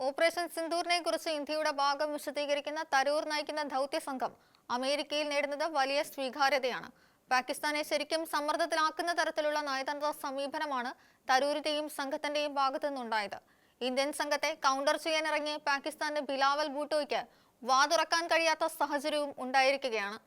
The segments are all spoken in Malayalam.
ഓപ്പറേഷൻ സിന്ദൂറിനെ കുറിച്ച് ഇന്ത്യയുടെ ഭാഗം വിശദീകരിക്കുന്ന തരൂർ നയിക്കുന്ന ദൗത്യസംഘം അമേരിക്കയിൽ നേടുന്നത് വലിയ സ്വീകാര്യതയാണ്. പാകിസ്ഥാനെ ശരിക്കും സമ്മർദ്ദത്തിലാക്കുന്ന തരത്തിലുള്ള നയതന്ത്ര സമീപനമാണ് തരൂരിന്റെയും സംഘത്തിന്റെയും ഭാഗത്തു നിന്നുണ്ടായത്. ഇന്ത്യൻ സംഘത്തെ കൗണ്ടർ ചെയ്യാനിറങ്ങിയ പാകിസ്ഥാന്റെ ബിലാവൽ ഭൂട്ടോയ്ക്ക് വാതുറക്കാൻ കഴിയാത്ത സാഹചര്യവും ഉണ്ടായിരിക്കുകയാണ്.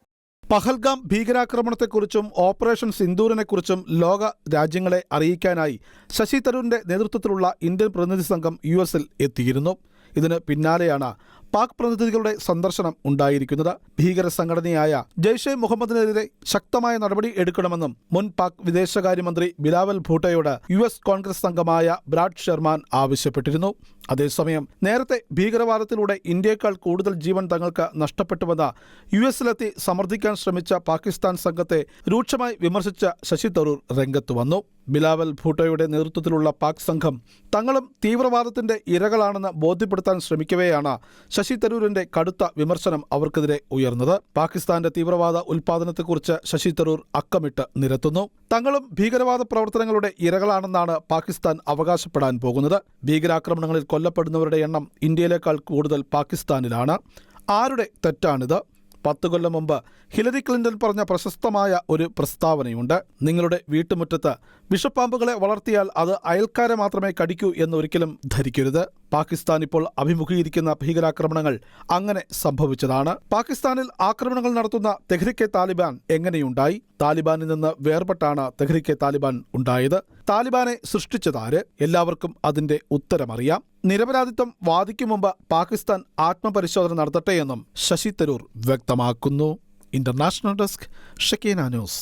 പഹൽഗാം ഭീകരാക്രമണത്തെക്കുറിച്ചും ഓപ്പറേഷൻ സിന്ദൂറിനെക്കുറിച്ചും ലോക രാജ്യങ്ങളെ അറിയിക്കാനായി ശശി തരൂരിന്റെ നേതൃത്വത്തിലുള്ള ഇന്ത്യൻ പ്രതിനിധി സംഘം യുഎസിൽ എത്തിയിരുന്നു. ഇതിന് പിന്നാലെയാണ് പാക് പ്രതിനിധികളുടെ സന്ദർശനം ഉണ്ടായിരിക്കുന്നത്. ഭീകര സംഘടനയായ ജെയ്ഷെ മുഹമ്മദിനെതിരെ ശക്തമായ നടപടി എടുക്കണമെന്നും മുൻ പാക് വിദേശകാര്യമന്ത്രി ബിലാവൽ ഭൂട്ടോയോട് യുഎസ് കോൺഗ്രസ് അംഗമായ ബ്രാഡ് ഷെർമാൻ ആവശ്യപ്പെട്ടിരുന്നു. അതേസമയം നേരത്തെ ഭീകരവാദത്തിലൂടെ ഇന്ത്യയേക്കാൾ കൂടുതൽ ജീവൻ തങ്ങൾക്ക് നഷ്ടപ്പെട്ടുവെന്ന് യുഎസിലെത്തി സമർത്ഥിക്കാൻ ശ്രമിച്ച പാകിസ്ഥാൻ സംഘത്തെ രൂക്ഷമായി വിമർശിച്ച ശശി തരൂർ രംഗത്ത് വന്നു. ബിലാവൽ ഭൂട്ടോയുടെ നേതൃത്വത്തിലുള്ള പാക് സംഘം തങ്ങളും തീവ്രവാദത്തിന്റെ ഇരകളാണെന്ന് ബോധ്യപ്പെടുത്താൻ ശ്രമിക്കവെയാണ് ശശി തരൂരിന്റെ കടുത്ത വിമർശനം അവർക്കെതിരെ ഉയർന്നത്. പാകിസ്ഥാന്റെ തീവ്രവാദ ഉൽപാദനത്തെക്കുറിച്ച് ശശി തരൂർ അക്കമിട്ട് നിരത്തുന്നു. തങ്ങളും ഭീകരവാദ പ്രവർത്തനങ്ങളുടെ ഇരകളാണെന്നാണ് പാകിസ്ഥാൻ അവകാശപ്പെടാൻ പോകുന്നത്. ഭീകരാക്രമണങ്ങളിൽ കൊല്ലപ്പെടുന്നവരുടെ എണ്ണം ഇന്ത്യയിലേക്കാൾ കൂടുതൽ പാകിസ്ഥാനിലാണ്. ആരുടെ തെറ്റാണിത്? 10 കൊല്ലം മുമ്പ് ഹിലരി ക്ലിന്റൺ പറഞ്ഞ പ്രശസ്തമായ ഒരു പ്രസ്താവനയുണ്ട്. നിങ്ങളുടെ വീട്ടുമുറ്റത്ത് വിഷപ്പാമ്പുകളെ വളർത്തിയാൽ അത് അയൽക്കാരെ മാത്രമേ കടിക്കൂ എന്നൊരിക്കലും ധരിക്കരുത്. പാകിസ്ഥാൻ ഇപ്പോൾ അഭിമുഖീകരിക്കുന്ന ഭീകരാക്രമണങ്ങൾ അങ്ങനെ സംഭവിച്ചതാണ്. പാകിസ്ഥാനിൽ ആക്രമണങ്ങൾ നടത്തുന്ന തെഹ്രിക്കെ താലിബാൻ എങ്ങനെയുണ്ടായി? താലിബാനിൽ നിന്ന് വേർപെട്ടാണ് തെഹ്രിക്കെ താലിബാൻ ഉണ്ടായത്. താലിബാനെ സൃഷ്ടിച്ചതാര്? എല്ലാവർക്കും അതിന്റെ ഉത്തരമറിയാം. നിരപരാധിത്വം വാദിക്കും മുമ്പ് പാകിസ്ഥാൻ ആത്മപരിശോധന നടത്തട്ടെയെന്നും ശശി തരൂർ വ്യക്തമാക്കുന്നു. International desk, Shekinah news.